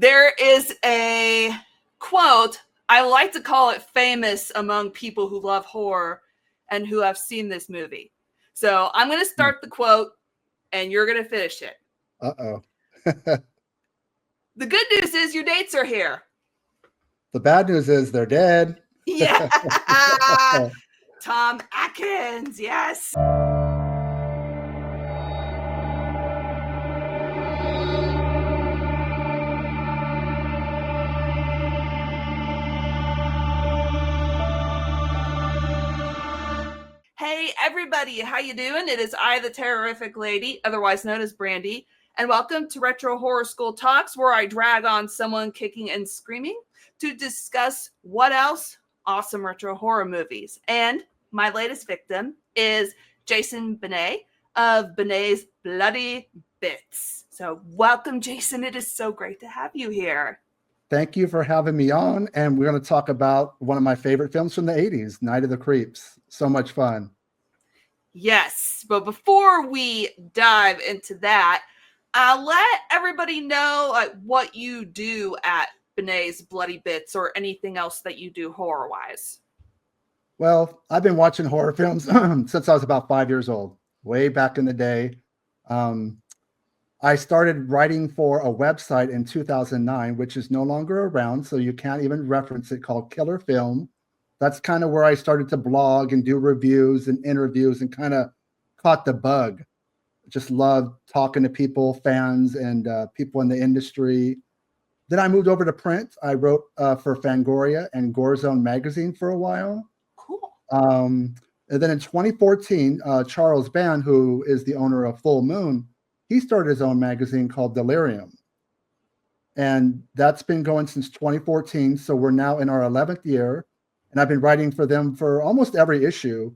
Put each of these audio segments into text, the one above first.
There is a quote, I like to call it famous among people who love horror and who have seen this movie. So I'm going to start the quote and you're going to finish it. Uh-oh. The good news is your dates are here. The bad news is they're dead. Yeah. Tom Atkins, yes. Hey everybody, how you doing? It is I, the Terrorific Lady, otherwise known as Brandy, and welcome to Retro Horror School Talks, where I drag on someone kicking and screaming to discuss what else? Awesome retro horror movies. And my latest victim is Jason Bene of Bene's Bloody Bits. So welcome, Jason. It is so great to have you here. Thank you for having me on. And we're going to talk about one of my favorite films from the 80s, Night of the Creeps. So much fun. Yes, but before we dive into that, let everybody know what you do at Bene's Bloody Bits or anything else that you do horror-wise. Well, I've been watching horror films since I was about 5 years old, way back in the day. I started writing for a website in 2009, which is no longer around, so you can't even reference it, called Killer Film. That's kind of where I started to blog and do reviews and interviews and kind of caught the bug. Just loved talking to people, fans, and people in the industry. Then I moved over to print. I wrote for Fangoria and Gore Zone magazine for a while. Cool. And then in 2014, Charles Bane, who is the owner of Full Moon, he started his own magazine called Delirium. And that's been going since 2014. So we're now in our 11th year. And I've been writing for them for almost every issue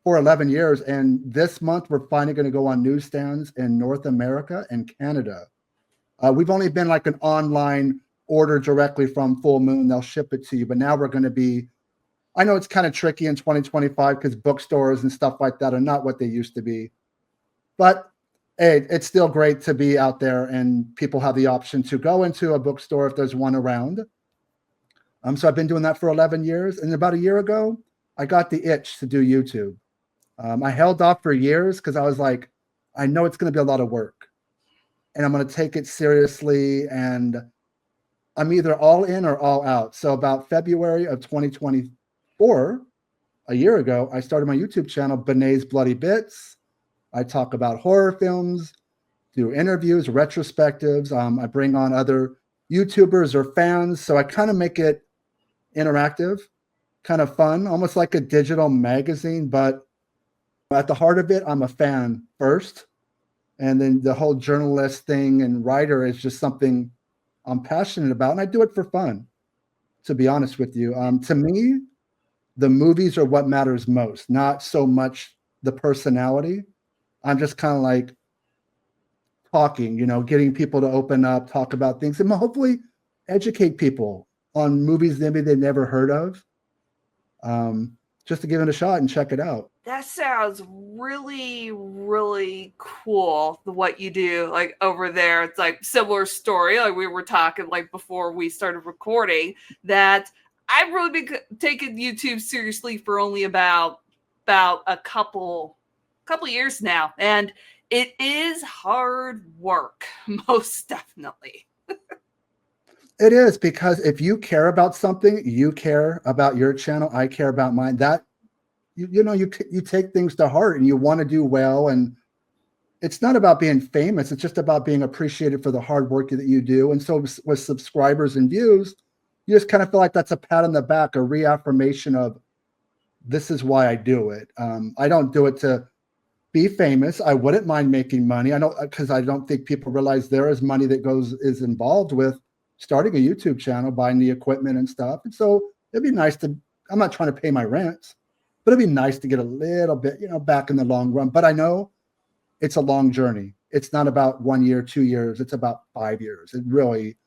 for 11 years. And this month, we're finally going to go on newsstands in North America and Canada. We've only been like an online order directly from Full Moon. They'll ship it to you. But now we're going to be, I know it's kind of tricky in 2025 because bookstores and stuff like that are not what they used to be. But hey, it's still great to be out there and people have the option to go into a bookstore if there's one around. So I've been doing that for 11 years. And about a year ago, I got the itch to do YouTube. I held off for years because I was like, I know it's going to be a lot of work and I'm going to take it seriously. And I'm either all in or all out. So about February of 2024, a year ago, I started my YouTube channel, Bene's Bloody Bits. I talk about horror films, do interviews, retrospectives. I bring on other YouTubers or fans. So I kind of make it interactive, kind of fun, almost like a digital magazine. But at the heart of it, I'm a fan first. And then the whole journalist thing and writer is just something I'm passionate about. And I do it for fun, to be honest with you. To me, the movies are what matters most, not so much the personality. I'm just kind of like talking, getting people to open up, talk about things, and hopefully educate people on movies maybe they've never heard of, just to give it a shot and check it out. That sounds really, really cool, what you do, like, over there. It's like similar story, like we were talking, like, before we started recording, that I've really been taking YouTube seriously for only about a couple years now, and it is hard work, most definitely. It is, because if you care about something, you care about your channel, I care about mine. That you take things to heart and you want to do well. And it's not about being famous. It's just about being appreciated for the hard work that you do. And so with subscribers and views, you just kind of feel like that's a pat on the back, a reaffirmation of this is why I do it. I don't do it to be famous. I wouldn't mind making money. I don't, because I don't think people realize there is money that is involved with starting a YouTube channel, buying the equipment and stuff. And so it'd be nice to, I'm not trying to pay my rent, but it'd be nice to get a little bit, back in the long run. But I know it's a long journey. It's not about 1 year, 2 years. It's about 5 years. It really,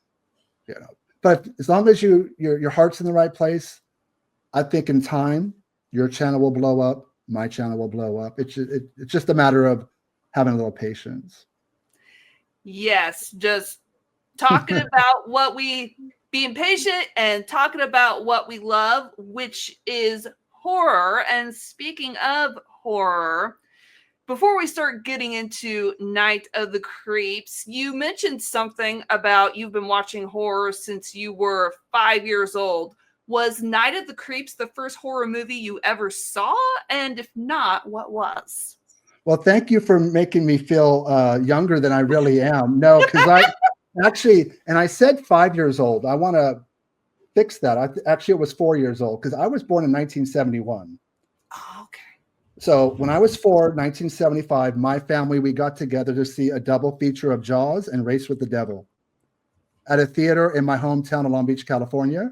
but as long as your heart's in the right place, I think in time, your channel will blow up. My channel will blow up. It's just a matter of having a little patience. Yes, just talking about being patient and talking about what we love, which is horror. And speaking of horror, before we start getting into Night of the Creeps, you mentioned something about you've been watching horror since you were 5 years old. Was Night of the Creeps the first horror movie you ever saw? And if not, what was? Well, thank you for making me feel younger than I really am. No, because I actually, and I said 5 years old. I want to fix that. Actually, it was 4 years old because I was born in 1971. Oh, okay. So when I was 4, 1975, my family, we got together to see a double feature of Jaws and Race with the Devil at a theater in my hometown of Long Beach, California.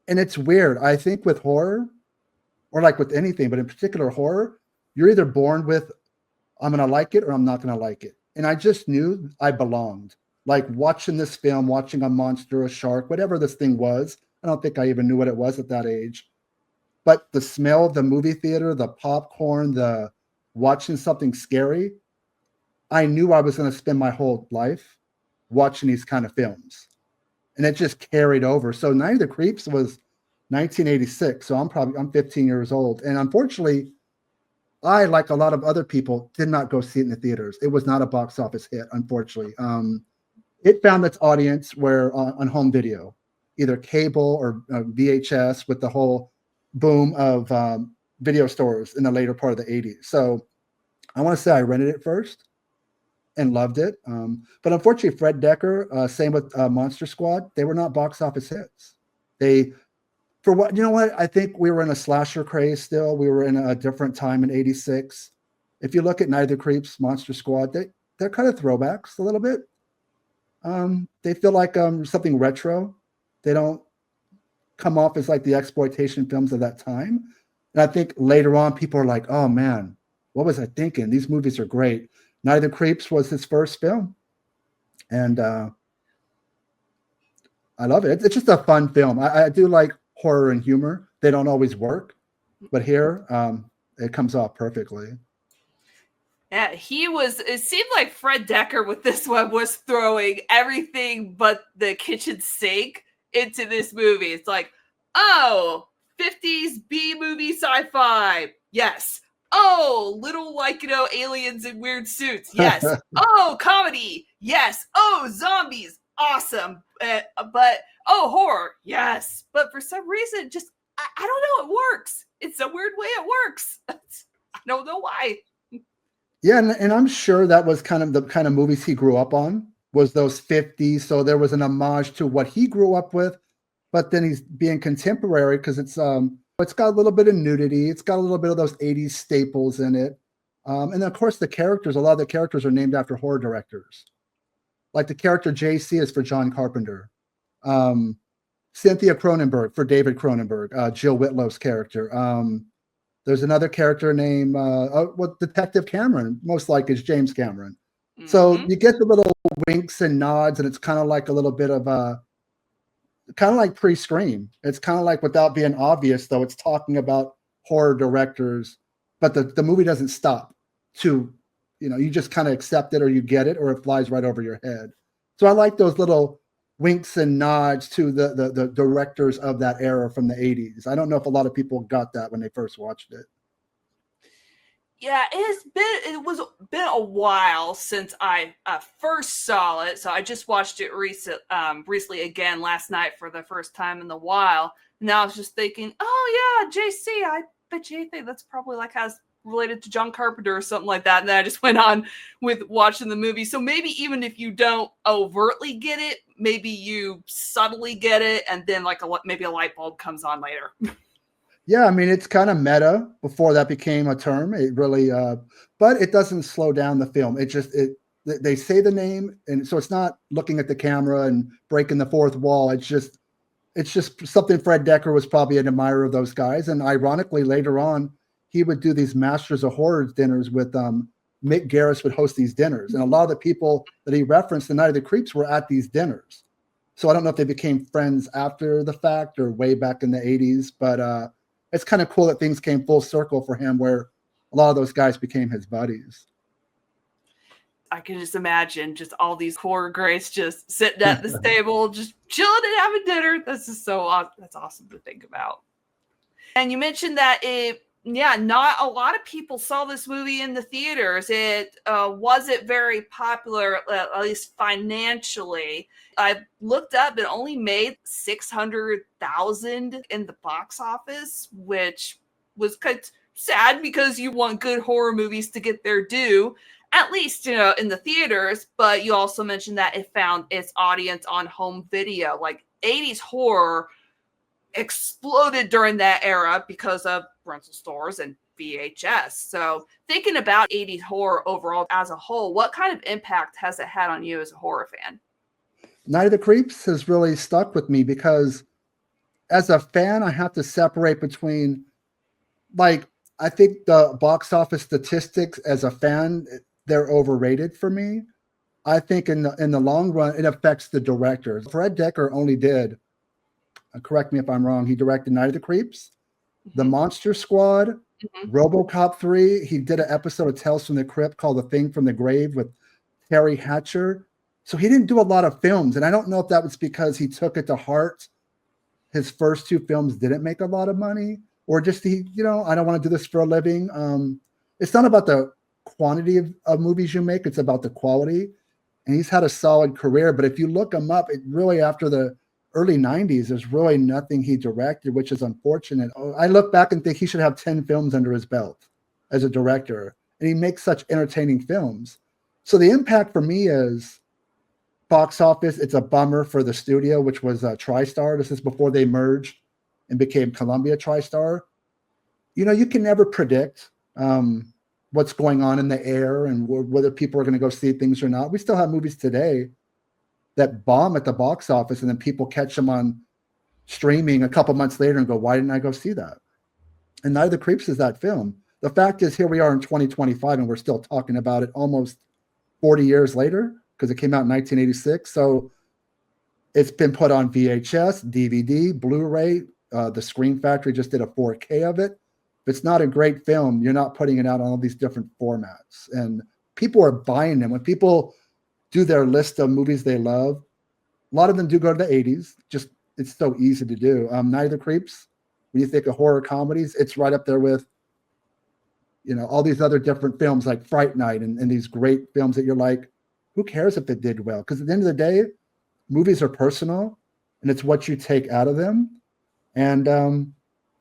And it's weird. I think with horror, or like with anything, but in particular horror, you're either born with, I'm going to like it or I'm not going to like it. And I just knew I belonged. Like watching this film, watching a monster, a shark, whatever this thing was. I don't think I even knew what it was at that age. But the smell of the movie theater, the popcorn, the watching something scary, I knew I was going to spend my whole life watching these kind of films. And it just carried over. So Night of the Creeps was 1986. So I'm 15 years old. And unfortunately, I, like a lot of other people, did not go see it in the theaters. It was not a box office hit, unfortunately. It found its audience where on home video, either cable or VHS, with the whole boom of video stores in the later part of the 80s. So I want to say I rented it first and loved it. But unfortunately, Fred Decker, same with Monster Squad, they were not box office hits. For what, you know what? I think we were in a slasher craze still. We were in a different time in 86. If you look at Night of the Creeps, Monster Squad, they're kind of throwbacks a little bit. They feel like something retro. They don't come off as like the exploitation films of that time. And I think later on, people are like, oh man, what was I thinking? These movies are great. Night of the Creeps was his first film. And I love it. It's just a fun film. I do like horror and humor. They don't always work, but here it comes off perfectly. Yeah, it seemed like Fred Decker with this one was throwing everything but the kitchen sink into this movie. It's like, oh, 50s B movie sci-fi. Yes. Oh, little, like, aliens in weird suits. Yes. Oh, comedy. Yes. Oh, zombies. Awesome. But oh, horror. Yes. But for some reason, just I don't know, it works. It's a weird way it works. I don't know why. Yeah, and I'm sure that was kind of the kind of movies he grew up on, was those 50s. So there was an homage to what he grew up with, but then he's being contemporary because it's got a little bit of nudity, it's got a little bit of those 80s staples in it. And then of course a lot of the characters are named after horror directors. Like the character JC is for John Carpenter. Cynthia Cronenberg for David Cronenberg, Jill Whitlow's character. There's another character named Detective Cameron, most like is James Cameron. Mm-hmm. So you get the little winks and nods, and it's kind of like a little bit of kind of like pre-Scream. It's kind of like, without being obvious, though, it's talking about horror directors, but the movie doesn't stop to, you just kind of accept it, or you get it, or it flies right over your head. So I like those little winks and nods to the directors of that era from the 80s. I don't know if a lot of people got that when they first watched it. Yeah, it was been a while since I first saw it, so I just watched it recently again last night for the first time in a while. And now I was just thinking, oh yeah, JC, I bet you anything that's probably like has related to John Carpenter or something like that. And then I just went on with watching the movie. So maybe even if you don't overtly get it, maybe you subtly get it, and then maybe a light bulb comes on later. Yeah, I mean, it's kind of meta before that became a term. It really, but it doesn't slow down the film. They say the name, and so it's not looking at the camera and breaking the fourth wall. It's just something Fred Decker was probably an admirer of those guys. And ironically, later on, he would do these Masters of Horror dinners with Mick Garris would host these dinners. And a lot of the people that he referenced, the Night of the Creeps, were at these dinners. So I don't know if they became friends after the fact or way back in the 80s, but it's kind of cool that things came full circle for him, where a lot of those guys became his buddies. I can just imagine just all these horror greats just sitting at this table, just chilling and having dinner. This is so awesome. That's awesome to think about. And you mentioned that not a lot of people saw this movie in the theaters. It wasn't very popular, at least financially. I looked up; it only made $600,000 in the box office, which was kind of sad because you want good horror movies to get their due, at least in the theaters. But you also mentioned that it found its audience on home video, like 80s horror exploded during that era because of rental stores and VHS. So thinking about 80s horror overall as a whole, what kind of impact has it had on you as a horror fan? Night of the Creeps has really stuck with me because as a fan, I have to separate between, like, I think the box office statistics as a fan, they're overrated for me. I think in the long run, it affects the directors. Fred Decker only did, correct me if I'm wrong, he directed Night of the Creeps, The Monster Squad, RoboCop 3. He did an episode of Tales from the Crypt called The Thing from the Grave with Terry Hatcher. So he didn't do a lot of films. And I don't know if that was because he took it to heart. His first two films didn't make a lot of money, or just I don't want to do this for a living. It's not about the quantity of movies you make. It's about the quality. And he's had a solid career. But if you look him up, it really, after the early 90s, there's really nothing he directed, which is unfortunate. I look back and think he should have 10 films under his belt as a director. And he makes such entertaining films. So the impact for me is box office. It's a bummer for the studio, which was TriStar. This is before they merged and became Columbia TriStar. You can never predict what's going on in the air and whether people are going to go see things or not. We still have movies today that bomb at the box office, and then people catch them on streaming a couple months later and go, why didn't I go see that? And Night of the Creeps is that film. The fact is, here we are in 2025, and we're still talking about it almost 40 years later, because it came out in 1986. So it's been put on VHS, DVD, Blu-ray. The Screen Factory just did a 4K of it. If it's not a great film, you're not putting it out on all these different formats. And people are buying them. When people do their list of movies they love, a lot of them do go to the 80s. Just, it's so easy to do. Night of the Creeps, when you think of horror comedies, it's right up there with, all these other different films like Fright Night and these great films that you're like, who cares if it did well? Because at the end of the day, movies are personal, and it's what you take out of them. And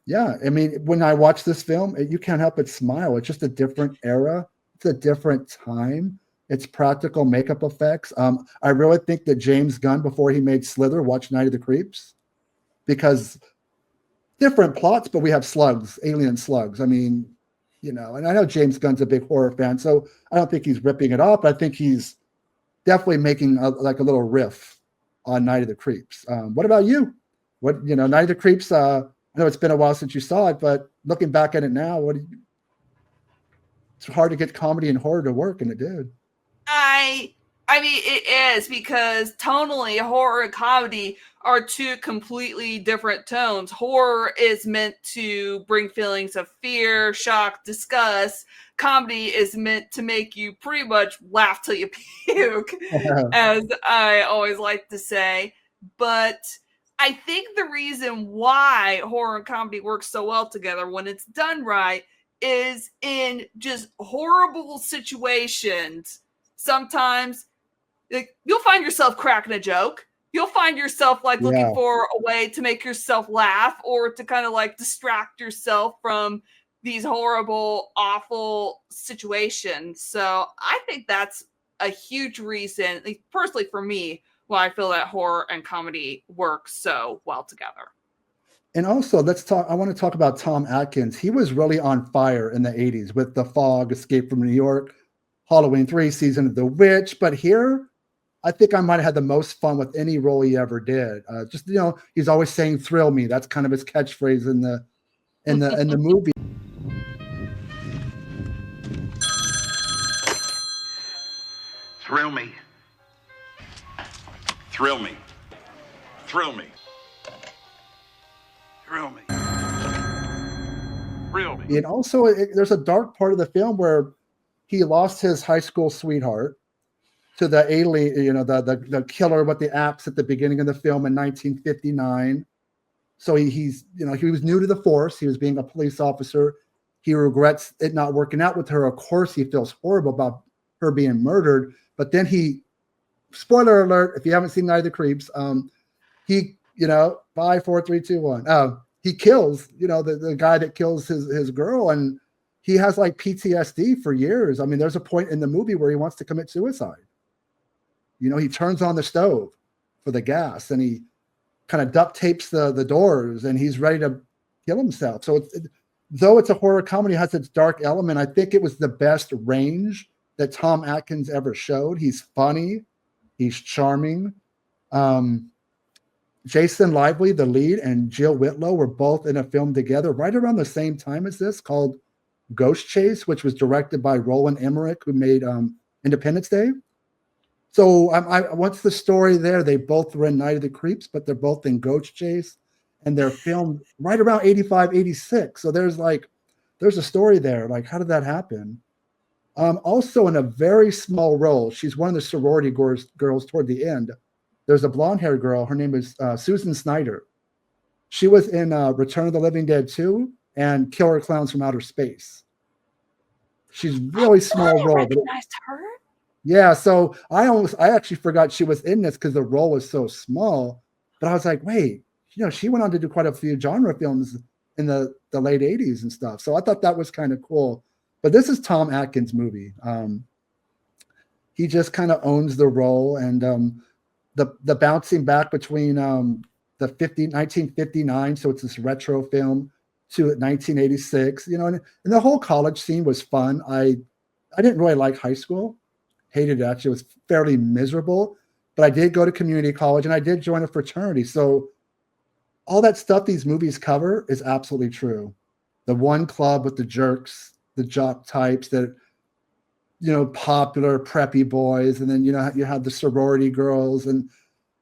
when I watch this film, you can't help but smile. It's just a different era. It's a different time. It's practical makeup effects. I really think that James Gunn, before he made Slither, watched Night of the Creeps, because different plots, but we have slugs, alien slugs. And I know James Gunn's a big horror fan, so I don't think he's ripping it off, but I think he's definitely making a little riff on Night of the Creeps. What about you? Night of the Creeps, I know it's been a while since you saw it, but looking back at it now, it's hard to get comedy and horror to work, and it did. I mean, it is, because tonally, horror and comedy are two completely different tones. Horror is meant to bring feelings of fear, shock, disgust. Comedy is meant to make you pretty much laugh till you puke, as I always like to say. But I think the reason why horror and comedy work so well together when it's done right is in just horrible situations. Sometimes you'll find yourself cracking a joke. You'll find yourself looking for a way to make yourself laugh, or to kind of distract yourself from these horrible, awful situations. So I think that's a huge reason, personally for me, why I feel that horror and comedy work so well together. And also, I want to talk about Tom Atkins. He was really on fire in the 80s with The Fog, Escape from New York, Halloween 3, Season of the Witch. But here, I think I might have had the most fun with any role he ever did. He's always saying "thrill me." That's kind of his catchphrase in the movie. Thrill me. Thrill me. Thrill me. Thrill me. Thrill me. And also, there's a dark part of the film where he lost his high school sweetheart, to the alien, the killer with the axe at the beginning of the film in 1959. So he was new to the force. He was being a police officer. He regrets it not working out with her. Of course, he feels horrible about her being murdered. But then spoiler alert, if you haven't seen Night of the Creeps, he, 5, 4, 3, 2, 1. He kills, the guy that kills his girl, and he has like PTSD for years. I mean, there's a point in the movie where he wants to commit suicide. He turns on the stove for the gas, and he kind of duct tapes the doors, and he's ready to kill himself. So though it's a horror comedy, it has its dark element. I think it was the best range that Tom Atkins ever showed. He's funny, he's charming. Jason Lively, the lead, and Jill Whitlow were both in a film together right around the same time as this, called Ghost Chase, which was directed by Roland Emmerich, who made Independence Day. So what's the story there? They both were in Night of the Creeps, but they're both in Ghost Chase, and they're filmed right around 85, 86. So there's a story there. Like, how did that happen? Also in a very small role, she's one of the sorority girls toward the end. There's a blonde-haired girl. Her name is Susan Snyder. She was in Return of the Living Dead 2 and Killer Clowns from Outer Space. She's really small role. I recognized her. Yeah, so I actually forgot she was in this because the role was so small. But I was like, wait, she went on to do quite a few genre films in the late 80s and stuff. So I thought that was kind of cool. But this is Tom Atkins' movie. He just kind of owns the role, and the bouncing back between 1959, so it's this retro film, to 1986, and the whole college scene was fun. I didn't really like high school. Hated it, actually. It was fairly miserable, but I did go to community college, and I did join a fraternity. So all that stuff these movies cover is absolutely true. The one club with the jerks, the jock types, that popular preppy boys, and then you have the sorority girls, and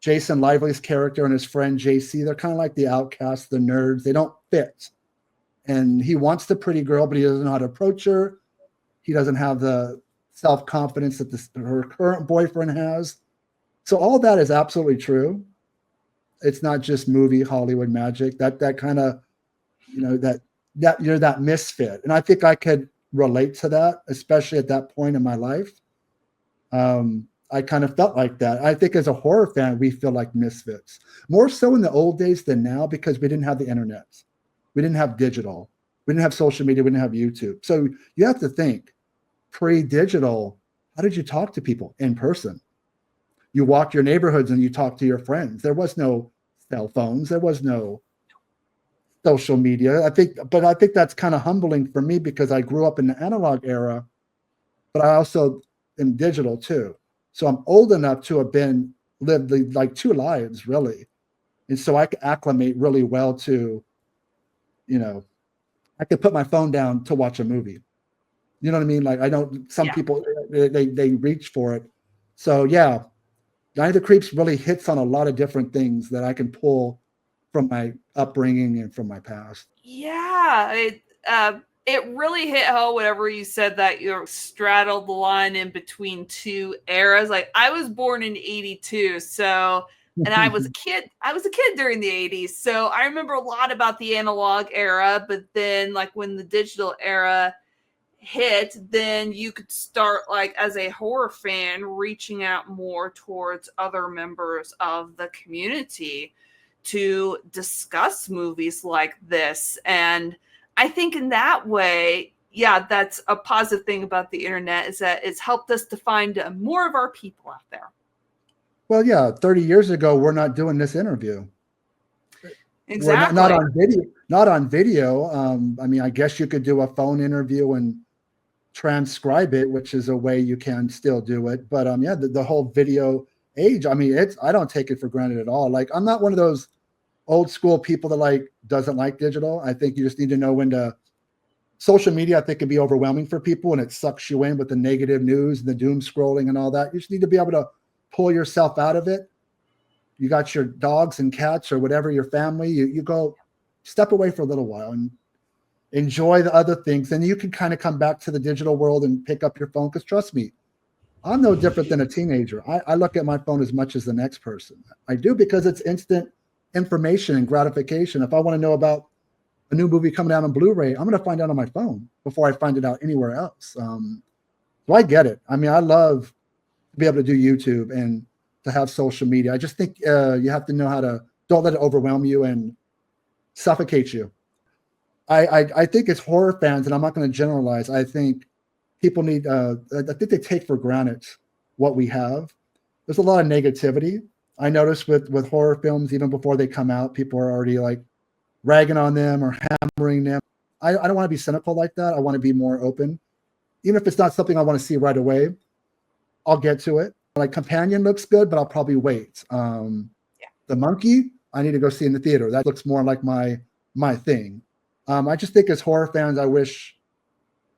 Jason Lively's character and his friend JC. They're kind of like the outcasts, the nerds. They don't fit, and he wants the pretty girl, but he doesn't know how to approach her. He doesn't have the self-confidence that her current boyfriend has. So all that is absolutely true. It's not just movie Hollywood magic. That kind of, that you're that misfit. And I think I could relate to that, especially at that point in my life. I kind of felt like that. I think as a horror fan, we feel like misfits. More so in the old days than now, because we didn't have the internet. We didn't have digital. We didn't have social media. We didn't have YouTube. So you have to think, pre-digital, how did you talk to people? In person. You walked your neighborhoods and you talked to your friends. There was no cell phones. There was no social media. I think that's kind of humbling for me, because I grew up in the analog era, but I also am digital too. So I'm old enough to have lived like two lives, really. And so I could acclimate really well to, I could put my phone down to watch a movie. You know what I mean? Like, some people, they reach for it. So yeah, Night of the Creeps really hits on a lot of different things that I can pull from my upbringing and from my past. Yeah, it really hit home whenever you said that you straddled the line in between two eras. Like, I was born in 82, so, and I was a kid during the 80s. So I remember a lot about the analog era, but then like when the digital era hit, then you could start, like, as a horror fan, reaching out more towards other members of the community to discuss movies like this. And I think in that way, yeah, that's a positive thing about the internet, is that it's helped us to find more of our people out there. Well, yeah, 30 years ago, we're not doing this interview. Exactly. Not on video. Not on video. I mean, I guess you could do a phone interview and transcribe it, which is a way you can still do it. But yeah, the whole video age, I mean, I don't take it for granted at all. Like, I'm not one of those old school people that doesn't like digital. I think you just need to know when to. Social media, I think, can be overwhelming for people, and it sucks you in with the negative news and the doom scrolling and all that. You just need to be able to pull yourself out of it. You got your dogs and cats or whatever, your family, you go step away for a little while and enjoy the other things. And you can kind of come back to the digital world and pick up your phone. Because trust me, I'm no different than a teenager. I look at my phone as much as the next person. I do, because it's instant information and gratification. If I want to know about a new movie coming out on Blu-ray, I'm going to find out on my phone before I find it out anywhere else. So I get it. I mean, I love to be able to do YouTube and to have social media. I just think you have to know how to, don't let it overwhelm you and suffocate you. I think it's horror fans, and I'm not going to generalize. I think people need, I think they take for granted what we have. There's a lot of negativity. I notice with horror films, even before they come out, people are already like ragging on them or hammering them. I don't want to be cynical like that. I want to be more open. Even if it's not something I want to see right away, I'll get to it. Like Companion looks good, but I'll probably wait. The Monkey, I need to go see in the theater. That looks more like my thing. I just think as horror fans, I wish,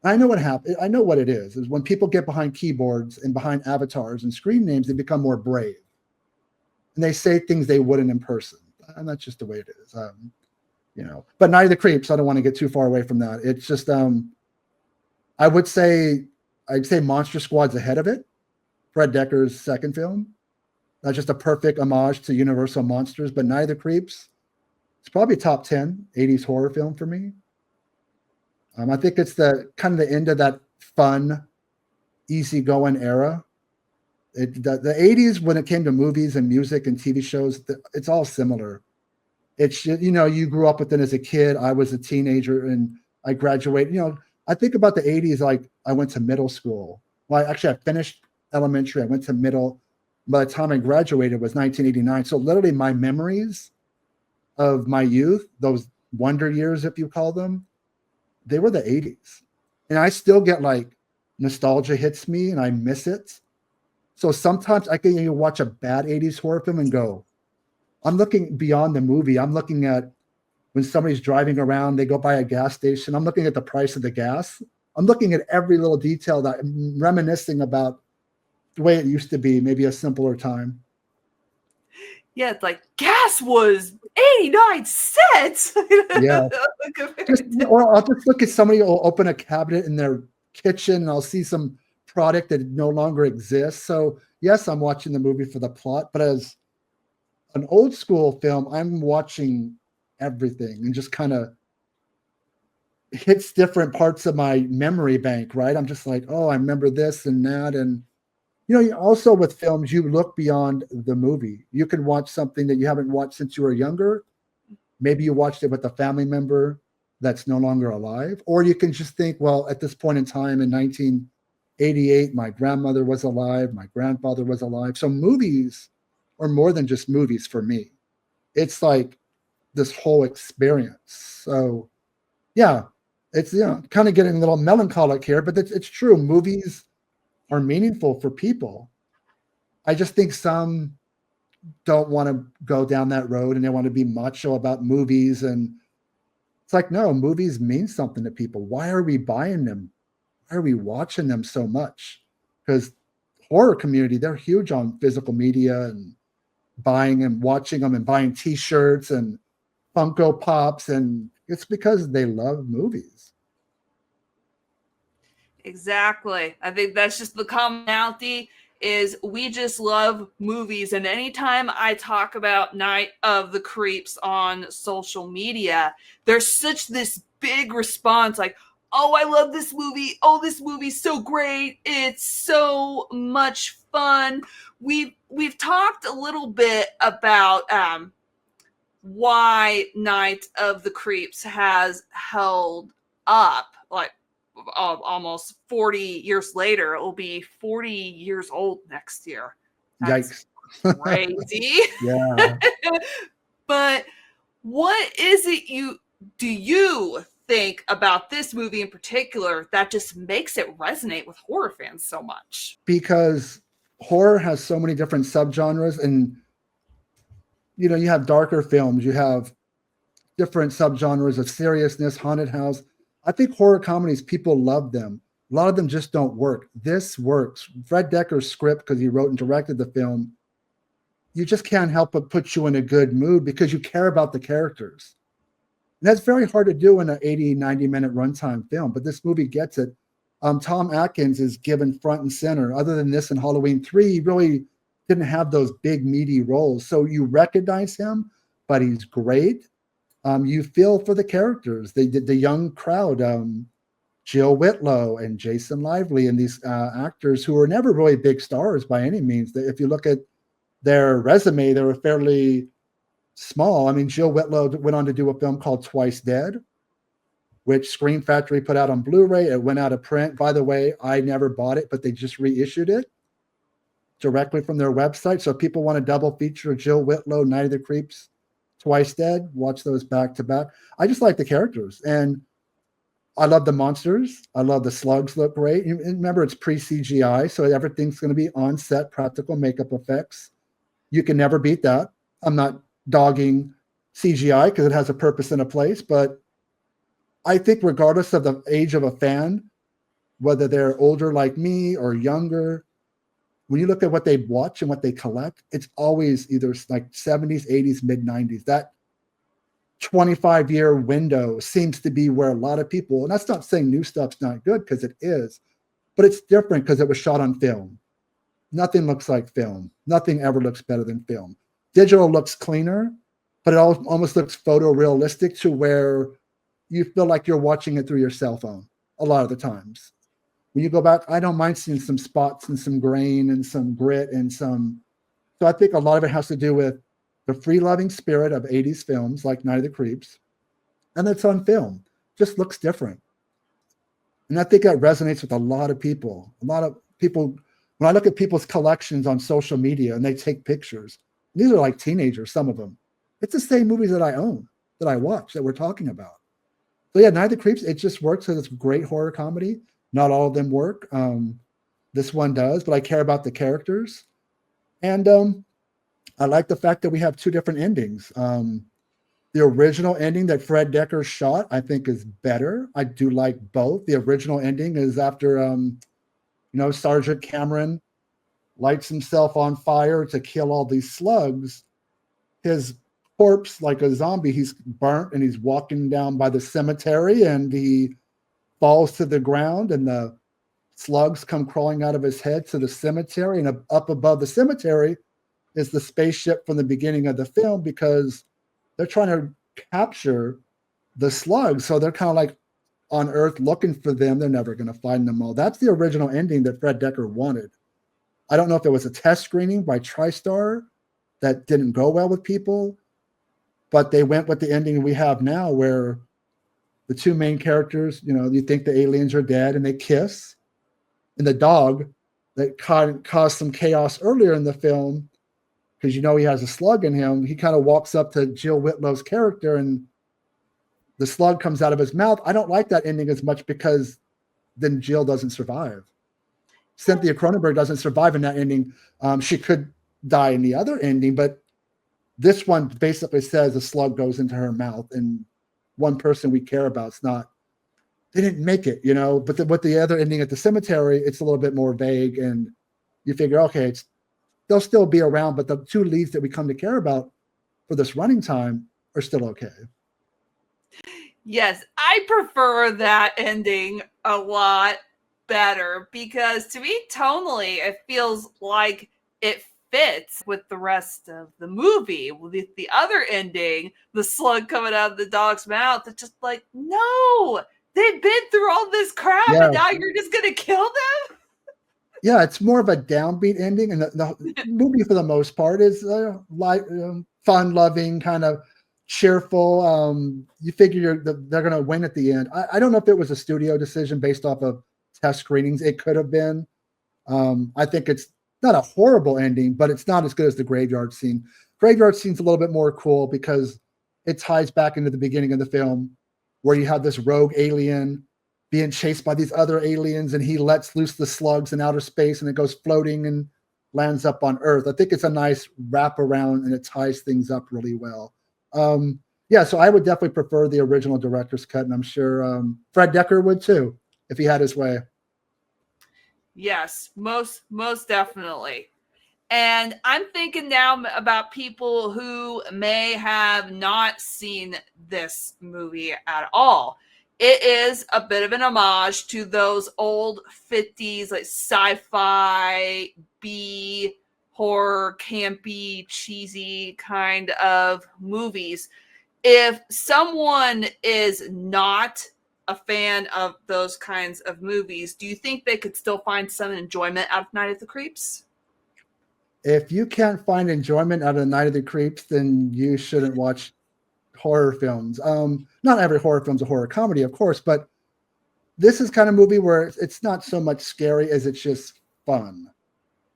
I know what happened. I know what it is when people get behind keyboards and behind avatars and screen names, they become more brave. And they say things they wouldn't in person. And that's just the way it is. But Night of the Creeps, I don't want to get too far away from that. It's just, I'd say Monster Squad's ahead of it. Fred Decker's second film. That's just a perfect homage to Universal Monsters. But Night of the Creeps, it's probably top 10 80s horror film for me. I think it's the kind of the end of that fun, easygoing era. The 80s, when it came to movies and music and TV shows, it's all similar. It's, you grew up with it as a kid. I was a teenager and I graduated. I think about the 80s like I went to middle school. Well, I finished elementary. I went to middle. By the time I graduated was 1989. So literally my memories of my youth, those wonder years, if you call them, they were the 80s. And I still get like nostalgia hits me and I miss it. So sometimes I can watch a bad 80s horror film and go, I'm looking beyond the movie. I'm looking at when somebody's driving around, they go by a gas station. I'm looking at the price of the gas. I'm looking at every little detail that I'm reminiscing about the way it used to be, maybe a simpler time. Yeah, it's like gas was 89 cents. Yeah. Or I'll just look at somebody will open a cabinet in their kitchen and I'll see some product that no longer exists. So yes, I'm watching the movie for the plot, but as an old school film, I'm watching everything and just kind of hits different parts of my memory bank, right? I'm just like, oh, I remember this and that. And, also with films, you look beyond the movie. You can watch something that you haven't watched since you were younger. Maybe you watched it with a family member that's no longer alive. Or you can just think, well, at this point in time in 1988, my grandmother was alive. My grandfather was alive. So movies are more than just movies for me. It's like this whole experience. So yeah, it's kind of getting a little melancholic here, but it's true. Movies are meaningful for people. I just think some don't want to go down that road and they want to be macho about movies. And it's like, no, movies mean something to people. Why are we buying them? Why are we watching them so much? Because horror community, they're huge on physical media and buying and watching them and buying t-shirts and Funko Pops. And it's because they love movies. Exactly. I think that's just the commonality is we just love movies. And anytime I talk about Night of the Creeps on social media, there's such this big response like, oh, I love this movie. Oh, this movie's so great. It's so much fun. We've talked a little bit about why Night of the Creeps has held up. Like, almost 40 years later, it will be 40 years old next year. That's Yikes. Crazy. Yeah. But what is it you think about this movie in particular that just makes it resonate with horror fans so much? Because horror has so many different subgenres, and you have darker films, you have different subgenres of seriousness, haunted house. I think horror comedies, people love them. A lot of them just don't work. This works. Fred Decker's script, because he wrote and directed the film, you just can't help but put you in a good mood because you care about the characters. And that's very hard to do in an 80, 90-minute runtime film, but this movie gets it. Tom Atkins is given front and center. Other than this in Halloween 3, he really didn't have those big meaty roles. So you recognize him, but he's great. You feel for the characters. They did the young crowd, Jill Whitlow and Jason Lively, and these actors who were never really big stars by any means. If you look at their resume, they were fairly small. I mean, Jill Whitlow went on to do a film called Twice Dead, which Screen Factory put out on Blu-ray. It went out of print. By the way, I never bought it, but they just reissued it directly from their website. So if people want a double feature of Jill Whitlow, Night of the Creeps, Twice Dead, watch those back to back. I just like the characters, and I love the monsters. I love the slugs, look great. And remember, it's pre-CGI, so everything's going to be on-set practical makeup effects. You can never beat that. I'm not dogging CGI because it has a purpose and a place, but I think regardless of the age of a fan, whether they're older like me or younger, when you look at what they watch and what they collect, it's always either like 70s, 80s, mid-90s. That 25-year window seems to be where a lot of people, and that's not saying new stuff's not good, because it is, but it's different because it was shot on film. Nothing looks like film. Nothing ever looks better than film. Digital looks cleaner, but it almost looks photorealistic to where you feel like you're watching it through your cell phone a lot of the times. When you go back, I don't mind seeing some spots and some grain and some grit and some. So I think a lot of it has to do with the free-loving spirit of 80s films like Night of the Creeps, and it's on film. Just looks different. And I think that resonates with a lot of people. A lot of people, when I look at people's collections on social media and they take pictures, these are like teenagers, some of them. It's the same movies that I own, that I watch, that we're talking about. So yeah, Night of the Creeps, it just works because it's great horror comedy. Not all of them work. This one does, but I care about the characters. And I like the fact that we have two different endings. The original ending that Fred Dekker shot, I think, is better. I do like both. The original ending is after, Sergeant Cameron lights himself on fire to kill all these slugs. His corpse, like a zombie, he's burnt and he's walking down by the cemetery and he falls to the ground and the slugs come crawling out of his head to the cemetery. And up above the cemetery is the spaceship from the beginning of the film, because they're trying to capture the slugs. So they're kind of like on Earth looking for them. They're never going to find them all. That's the original ending that Fred Dekker wanted. I don't know if it was a test screening by TriStar that didn't go well with people, but they went with the ending we have now, where the two main characters, you think the aliens are dead and they kiss. And the dog that caused some chaos earlier in the film, because he has a slug in him, he kind of walks up to Jill Whitlow's character and the slug comes out of his mouth. I don't like that ending as much, because then Jill doesn't survive. Cynthia Cronenberg doesn't survive in that ending. She could die in the other ending, but this one basically says a slug goes into her mouth, and one person we care about is not. They didn't make it, But with the other ending at the cemetery, it's a little bit more vague, and you figure, okay, they'll still be around, but the two leads that we come to care about for this running time are still okay. Yes, I prefer that ending a lot better, because to me, tonally, it feels like it fits with the rest of the movie. With the other ending, the slug coming out of the dog's mouth, it's just like, no, they've been through all this crap, and now you're just going to kill them? Yeah, it's more of a downbeat ending, and the movie, for the most part, is light, fun-loving, kind of cheerful. You figure they're going to win at the end. I don't know if it was a studio decision based off of test screenings. It could have been. I think it's not a horrible ending, but it's not as good as the graveyard scene. Graveyard scene's a little bit more cool because it ties back into the beginning of the film, where you have this rogue alien being chased by these other aliens, and he lets loose the slugs in outer space, and it goes floating and lands up on Earth. I think it's a nice wraparound, and it ties things up really well. So I would definitely prefer the original director's cut, and I'm sure Fred Dekker would too, if he had his way. Yes, most definitely. And I'm thinking now about people who may have not seen this movie at all. it is a bit of an homage to those old 50s like sci-fi B horror campy cheesy kind of movies. If someone is not a fan of those kinds of movies, do you think they could still find some enjoyment out of Night of the Creeps? If you can't find enjoyment out of Night of the Creeps, then you shouldn't watch horror films. Not every horror film's a horror comedy, of course, but this is kind of movie where it's not so much scary as it's just fun.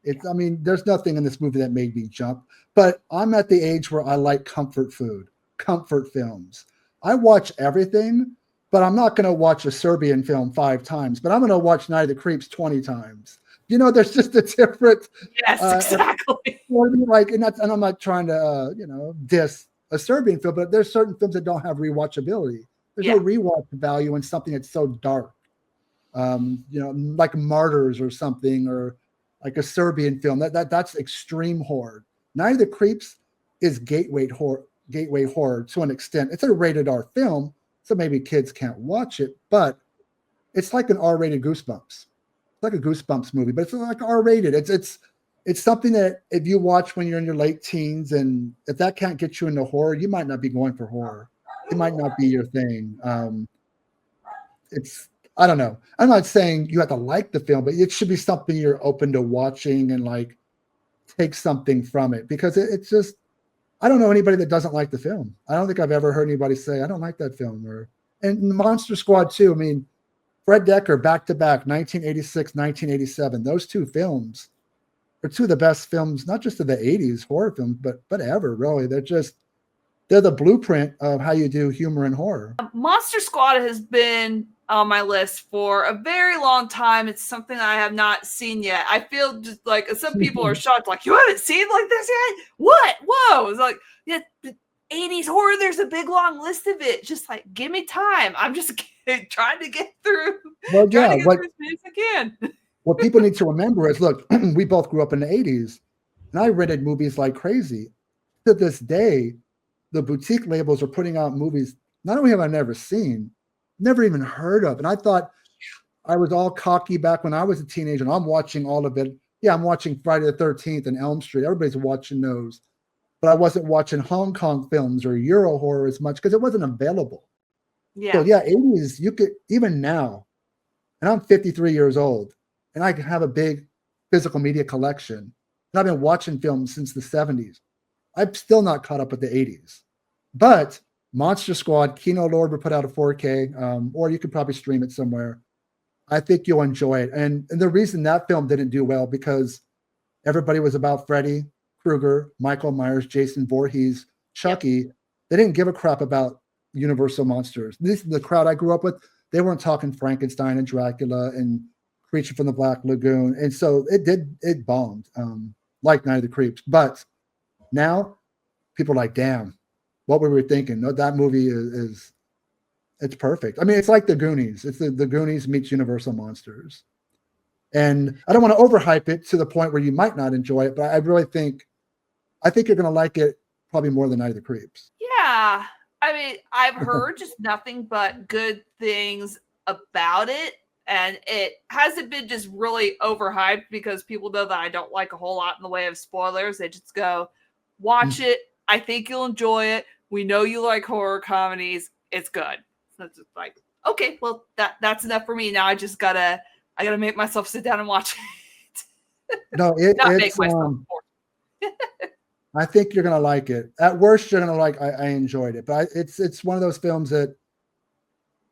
I mean, there's nothing in this movie that made me jump, but I'm at the age where I like comfort food, comfort films. I watch everything, but I'm not going to watch a Serbian film 5 times, but I'm going to watch Night of the Creeps 20 times. There's just a different. Yes, exactly. Like, and I'm not trying to, diss a Serbian film, but there's certain films that don't have rewatchability. There's no rewatch value in something that's so dark. Like Martyrs or something, or like a Serbian film. That's extreme horror. Night of the Creeps is gateway horror to an extent. It's a rated R film, so maybe kids can't watch it, but it's like an R-rated Goosebumps. It's like a Goosebumps movie, but it's like R-rated. It's something that if you watch when you're in your late teens, and if that can't get you into horror, you might not be going for horror. It might not be your thing. I don't know. I'm not saying you have to like the film, but it should be something you're open to watching and like take something from it, because it's just, I don't know anybody that doesn't like the film. I don't think I've ever heard anybody say, I don't like that film. And Monster Squad too. I mean, Fred Decker, back-to-back, 1986, 1987. Those 2 films are 2 of the best films, not just of the 80s horror films, but ever, really. They're the blueprint of how you do humor and horror. Monster Squad has been on my list for a very long time. It's something I have not seen yet. I feel just like some people are shocked, like, you haven't seen like this yet? What? Whoa. It's like, yeah, the 80s horror, there's a big long list of it. Just like, give me time. I'm just trying to get through. Well, yeah, through as many as I can. What people need to remember is, look, we both grew up in the 80s, and I rented movies like crazy. To this day, the boutique labels are putting out movies not only have I never seen, never even heard of. And I thought I was all cocky back when I was a teenager, and I'm watching all of it. Yeah, I'm watching Friday the 13th and Elm Street. Everybody's watching those. But I wasn't watching Hong Kong films or Euro horror as much because it wasn't available. Yeah. So yeah, 80s, you could, even now, and I'm 53 years old, and I have a big physical media collection. And I've been watching films since the 70s. I'm still not caught up with the 80s. But Monster Squad, Kino Lord would put out a 4K, or you could probably stream it somewhere. I think you'll enjoy it. And the reason that film didn't do well, because everybody was about Freddy Krueger, Michael Myers, Jason Voorhees, Chucky. They didn't give a crap about Universal monsters. This is the crowd I grew up with. They weren't talking Frankenstein and Dracula and Creature from the Black Lagoon. And so it bombed, like Night of the Creeps. But now people are like, damn, what were we thinking? No, that movie is it's perfect. I mean, it's like the Goonies. It's the Goonies meets Universal Monsters. And I don't want to overhype it to the point where you might not enjoy it, but I really think you're going to like it probably more than Night of the Creeps. Yeah. I mean, I've heard just nothing but good things about it. And it hasn't been just really overhyped, because people know that I don't like a whole lot in the way of spoilers. They just go, watch it. I think you'll enjoy it. We know you like horror comedies. It's good. So it's just like, okay, well, that's enough for me. Now I gotta make myself sit down and watch it. No, it's I think you're gonna like it. At worst, you're gonna like. I enjoyed it, but it's one of those films that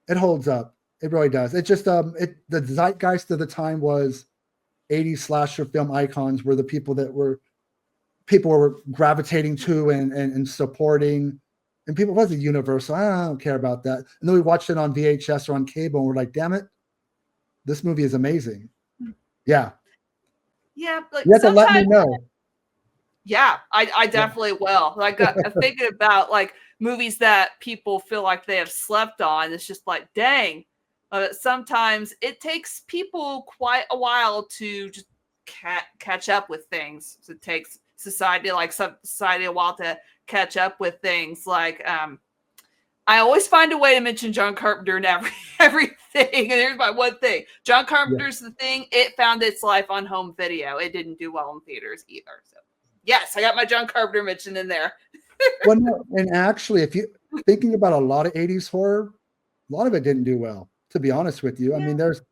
it holds up. It really does. It just the zeitgeist of the time was 80s slasher film icons were the people were gravitating to and supporting. And people wasn't Universal. I don't care about that. And then we watched it on VHS or on cable, and we're like, damn it, this movie is amazing. Yeah. Yeah. Like, you have to let me know. Yeah, I definitely will. Like, I'm thinking about like movies that people feel like they have slept on. It's just like, dang. Sometimes it takes people quite a while to just catch up with things. So it takes society a while to catch up with things. Like, I always find a way to mention John Carpenter in everything. And here's my one thing. John Carpenter's The Thing. It found its life on home video. It didn't do well in theaters either. So yes, I got my John Carpenter mentioned in there. Well, no, and actually, if you thinking about a lot of 80s horror, a lot of it didn't do well, to be honest with you. I mean, there's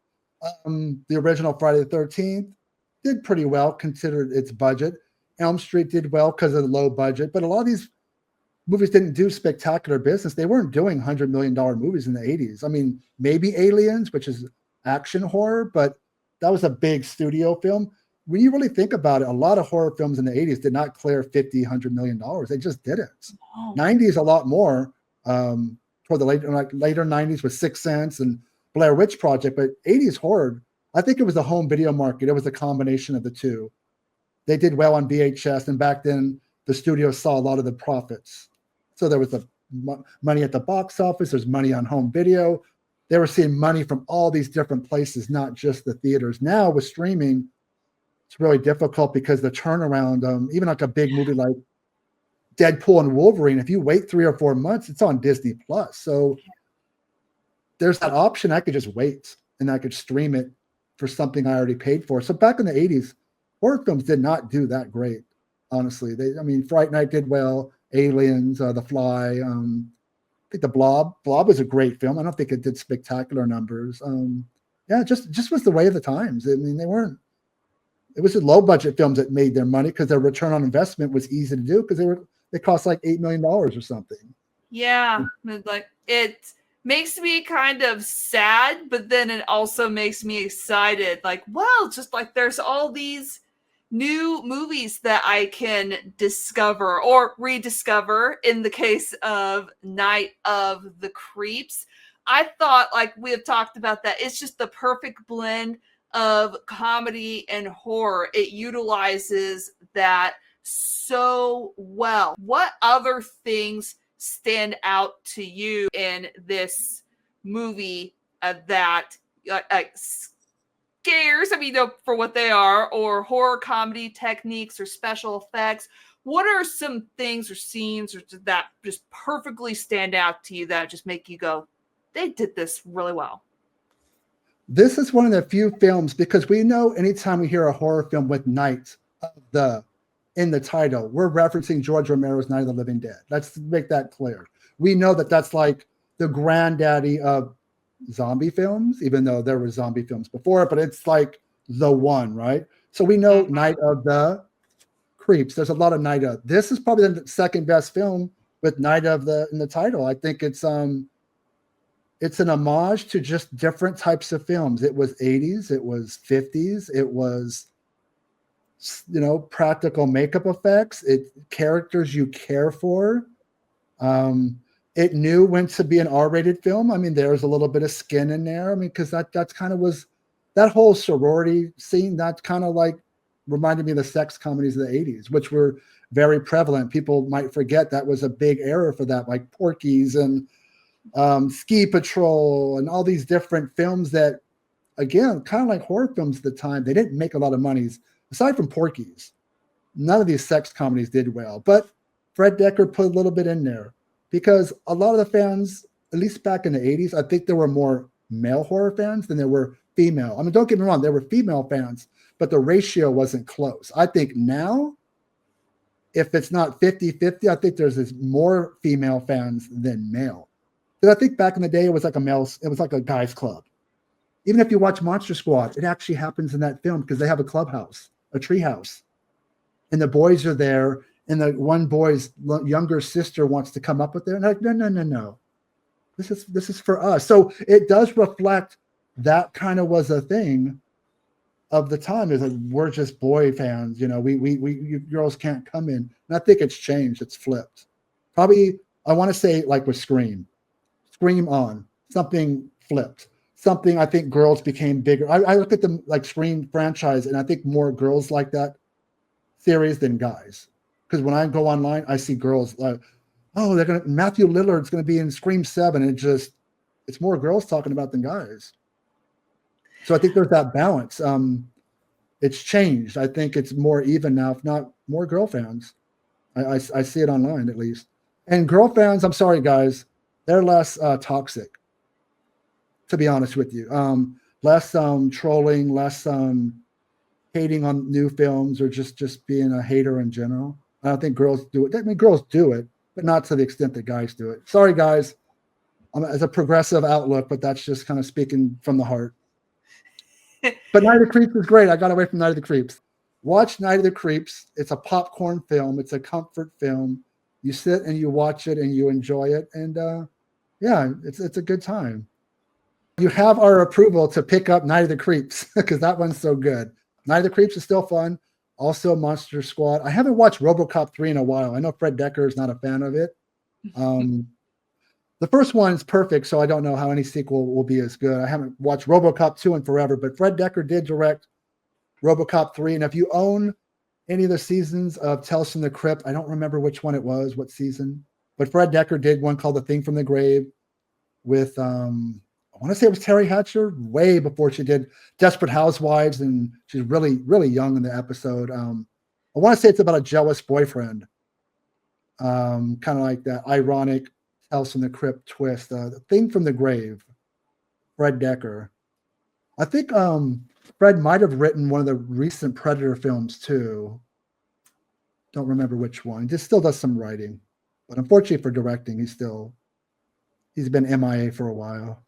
the original Friday the 13th did pretty well considered its budget. Elm Street did well because of the low budget, but a lot of these movies didn't do spectacular business. They weren't doing $100 million movies in the 80s. I mean, maybe Aliens, which is action horror, but that was a big studio film. When you really think about it, a lot of horror films in the 80s did not clear $50, $100 million. They just didn't. Oh. 90s, a lot more. Toward the later 90s with Sixth Sense and Blair Witch Project, but 80s horror, I think it was the home video market. It was a combination of the two. They did well on VHS, and back then the studios saw a lot of the profits. So there was the money at the box office, there's money on home video. They were seeing money from all these different places, not just the theaters. Now with streaming, it's really difficult because the turnaround, even like a big movie like Deadpool and Wolverine, if you wait 3 or 4 months, it's on Disney Plus. So there's that option. I could just wait and I could stream it for something I already paid for. So back in the 80s, horror films did not do that great, honestly. Fright Night did well, Aliens, The Fly, I think The Blob. Blob was a great film. I don't think it did spectacular numbers. Just was the way of the times. I mean, it was the low budget films that made their money because their return on investment was easy to do because they cost like $8 million or something. Yeah, like it makes me kind of sad, but then it also makes me excited. Like, well, just like there's all these new movies that I can discover or rediscover in the case of Night of the Creeps. I thought, like we have talked about, that it's just the perfect blend of comedy and horror. It utilizes that so well. What other things stand out to you in this movie that scares, for what they are, or horror comedy techniques or special effects? What are some things or scenes that just perfectly stand out to you that just make you go, they did this really well? This is one of the few films, because we know anytime we hear a horror film with night in the title, we're referencing George Romero's Night of the Living Dead. Let's make that clear. We know that that's like the granddaddy of zombie films, even though there were zombie films before it, but it's like the one, right? So we know Night of the Creeps. There's a lot of Night of. This is probably the second best film with Night of in the title. I think it's an homage to just different types of films. It was 80s, it was 50s, it was practical makeup effects, characters you care for. It knew when to be an R-rated film. I mean, there's a little bit of skin in there. I mean, because that's kind of was that whole sorority scene. That kind of like reminded me of the sex comedies of the 80s, which were very prevalent. People might forget that was a big era for that, like Porky's and Ski Patrol and all these different films that, again, kind of like horror films at the time, they didn't make a lot of money. Aside from Porky's, none of these sex comedies did well. But Fred Decker put a little bit in there because a lot of the fans, at least back in the 80s, I think there were more male horror fans than there were female. I mean, don't get me wrong, there were female fans, but the ratio wasn't close. I think now, if it's not 50-50, I think there's more female fans than male. Because I think back in the day, it was like a guy's club. Even if you watch Monster Squad, it actually happens in that film because they have a clubhouse, a tree house. And the boys are there, and the one boy's younger sister wants to come up with it. And they're like, no. This is for us. So it does reflect that kind of was a thing of the time. Is like, we're just boy fans, we girls can't come in. And I think it's changed. It's flipped. Probably, I want to say like with Scream on, something flipped. Something I think girls became bigger. I look at the like Scream franchise, and I think more girls like that series than guys. Because when I go online, I see girls like, oh, Matthew Lillard's gonna be in Scream 7. It's more girls talking about than guys. So I think there's that balance. It's changed. I think it's more even now, if not more girl fans. I see it online at least. And girl fans, I'm sorry guys, They're less toxic, to be honest with you. Less trolling, less hating on new films, or just being a hater in general. I don't think girls do it. I mean, girls do it, but not to the extent that guys do it. Sorry, guys. As a progressive outlook, but that's just kind of speaking from the heart. But Night of the Creeps is great. I got away from Night of the Creeps. Watch Night of the Creeps. It's a popcorn film. It's a comfort film. You sit and you watch it and you enjoy it. And yeah, it's a good time. You have our approval to pick up Night of the Creeps because that one's so good. Night of the Creeps is still fun. Also Monster Squad. I haven't watched RoboCop 3 in a while. I know Fred Dekker is not a fan of it. The first one's perfect, so I don't know how any sequel will be as good. I haven't watched RoboCop 2 in forever, but Fred Dekker did direct RoboCop 3. And if you own any of the seasons of Tales from the Crypt, I don't remember which one it was, what season, but Fred Dekker did one called The Thing from the Grave with, I want to say it was Terry Hatcher, way before she did Desperate Housewives, and she's really, really young in the episode. I want to say it's about a jealous boyfriend, kind of like that ironic Tales from the Crypt twist. The Thing from the Grave, Fred Dekker. I think Fred might have written one of the recent Predator films too. Don't remember which one. He still does some writing, but unfortunately for directing, he's been MIA for a while.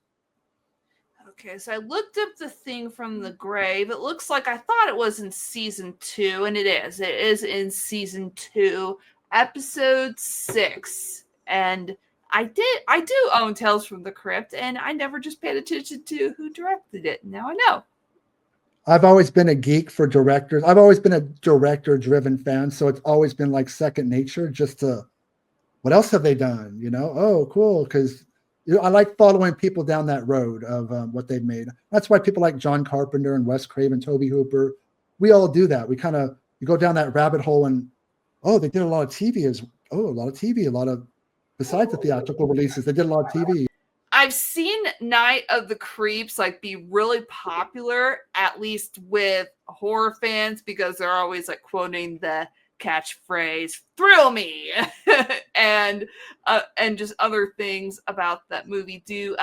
Okay, so I looked up The Thing from the Grave. It looks like I thought it was in season 2, and it is. It is in season 2, episode 6. And I do own Tales from the Crypt, and I never just paid attention to who directed it. Now I know. I've always been a geek for directors. I've always been a director-driven fan, so it's always been like second nature just to, what else have they done? You know, oh, cool, because I like following people down that road of what they've made. That's why people like John Carpenter and Wes Craven, Tobe Hooper, we all do that. We kind of, you go down that rabbit hole and, oh, they did a lot of TV, besides the theatrical releases, they did a lot of TV. I've seen Night of the Creeps like be really popular, at least with horror fans, because they're always like quoting the catchphrase "thrill me" and just other things about that movie. Do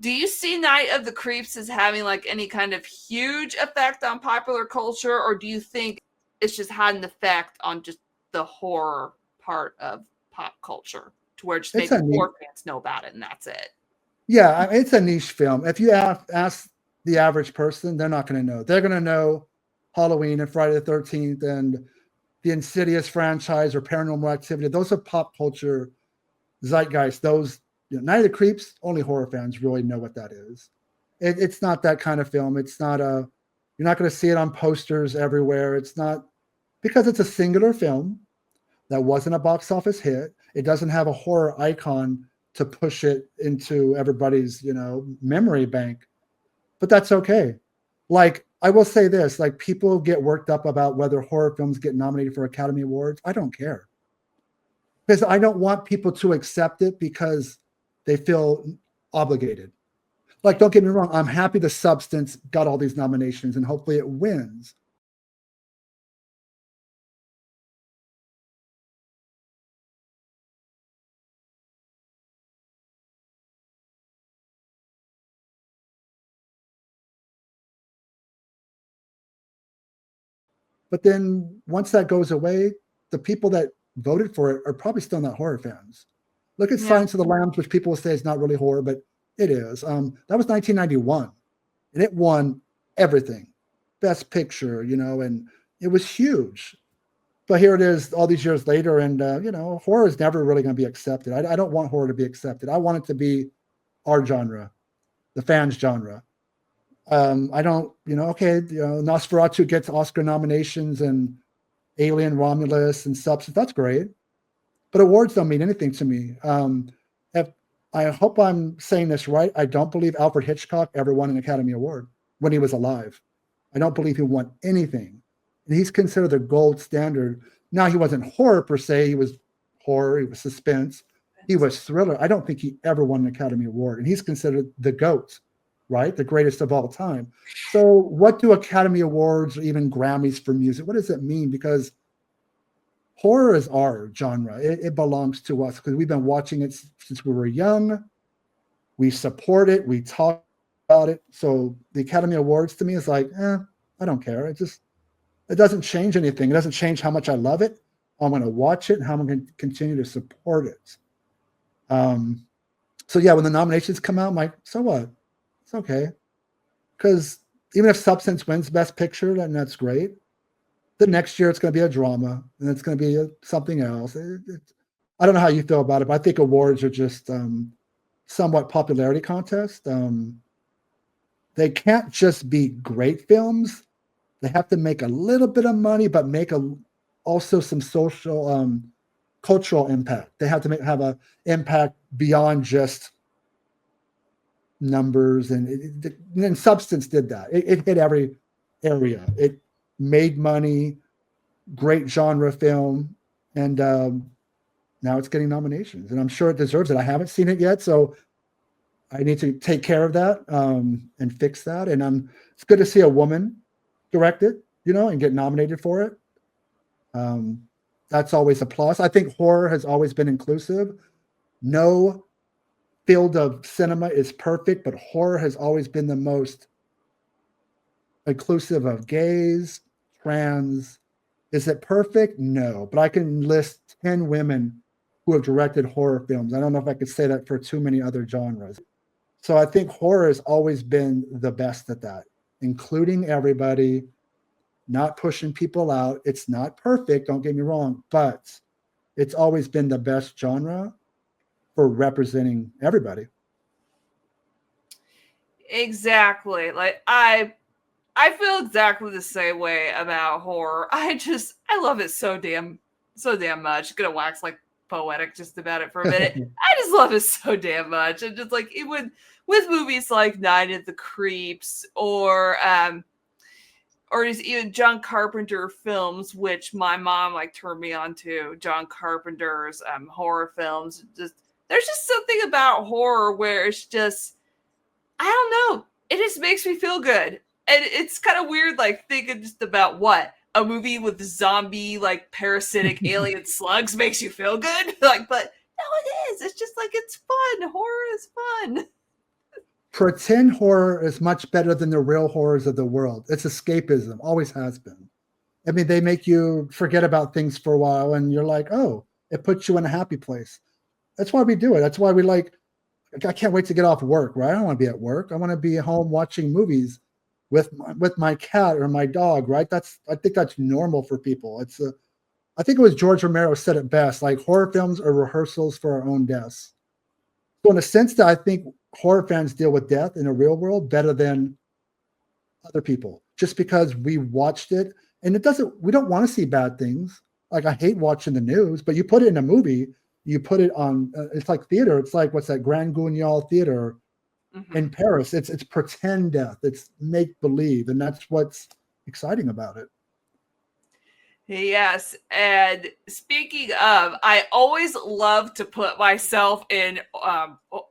you see Night of the Creeps as having like any kind of huge effect on popular culture, or do you think it's just had an effect on just the horror part of pop culture to where just maybe horror fans know about it and that's it? Yeah, it's a niche film. If you ask the average person, they're not going to know. They're going to know Halloween and Friday the 13th and the Insidious franchise or Paranormal Activity. Those are pop culture zeitgeist. Those, Night of the Creeps, only horror fans really know what that is. It's not that kind of film. It's not you're not going to see it on posters everywhere. It's not, because it's a singular film that wasn't a box office hit. It doesn't have a horror icon to push it into everybody's, memory bank. But that's okay. Like, I will say this, like, people get worked up about whether horror films get nominated for Academy Awards. I don't care. Because I don't want people to accept it because they feel obligated. Like, don't get me wrong, I'm happy The Substance got all these nominations and hopefully it wins. But then once that goes away, the people that voted for it are probably still not horror fans. Look at Silence of the Lambs, which people will say is not really horror, but it is. That was 1991, and it won everything. Best Picture, and it was huge. But here it is all these years later, and, horror is never really going to be accepted. I don't want horror to be accepted. I want it to be our genre, the fans' genre. I don't, Nosferatu gets Oscar nominations and Alien, Romulus, and Substance. That's great. But awards don't mean anything to me. I hope I'm saying this right. I don't believe Alfred Hitchcock ever won an Academy Award when he was alive. I don't believe he won anything. And he's considered the gold standard. Now, he wasn't horror per se. He was horror. He was suspense. He was thriller. I don't think he ever won an Academy Award. And he's considered the GOAT, right? The greatest of all time. So what do Academy Awards or even Grammys for music, what does it mean? Because horror is our genre. It belongs to us because we've been watching it since we were young. We support it. We talk about it. So the Academy Awards to me is like, I don't care. It doesn't change anything. It doesn't change how much I love it. I'm going to watch it and how I'm going to continue to support it. So yeah, when the nominations come out, I'm like, so what? It's okay. Because even if Substance wins Best Picture, then that's great. The next year it's going to be a drama and it's going to be something else. I don't know how you feel about it, but I think awards are just somewhat popularity contest. They can't just be great films. They have to make a little bit of money, but make also some social, cultural impact. They have to have an impact beyond just numbers. And Substance did that. It hit every area. It made money, great genre film, and now it's getting nominations. And I'm sure it deserves it. I haven't seen it yet, so I need to take care of that and fix that. And it's good to see a woman direct it, and get nominated for it. That's always a plus. I think horror has always been inclusive. No field of cinema is perfect, but horror has always been the most inclusive of gays, trans. Is it perfect? No, but I can list 10 women who have directed horror films. I don't know if I could say that for too many other genres. So I think horror has always been the best at that, including everybody, not pushing people out. It's not perfect, don't get me wrong, but it's always been the best genre for representing everybody. Exactly. Like I feel exactly the same way about horror. I love it so damn much. Gonna wax like poetic just about it for a minute. I just love it so damn much. And just like even with movies like Night of the Creeps or just even John Carpenter films, which my mom like turned me on to. John Carpenter's horror films. There's just something about horror where it's just, I don't know, it just makes me feel good. And it's kind of weird, like thinking just about what a movie with zombie, like parasitic alien slugs makes you feel good. Like, but no, it is. It's just like, it's fun. Horror is fun. Pretend horror is much better than the real horrors of the world. It's escapism, always has been. I mean, they make you forget about things for a while and you're like, oh, it puts you in a happy place. That's why we do it. That's why we like, I can't wait to get off work, right? I don't want to be at work. I want to be home watching movies with my cat or my dog, right? I think that's normal for people. I think it was George Romero said it best, like horror films are rehearsals for our own deaths. So in a sense that I think horror fans deal with death in the real world better than other people, just because we watched it. And we don't want to see bad things. Like I hate watching the news, but you put it in a movie, you put it on, it's like theater. It's like, what's that, Grand Guignol Theater in Paris. It's pretend death. It's make believe. And that's what's exciting about it. Yes. And speaking of, I always love to put myself in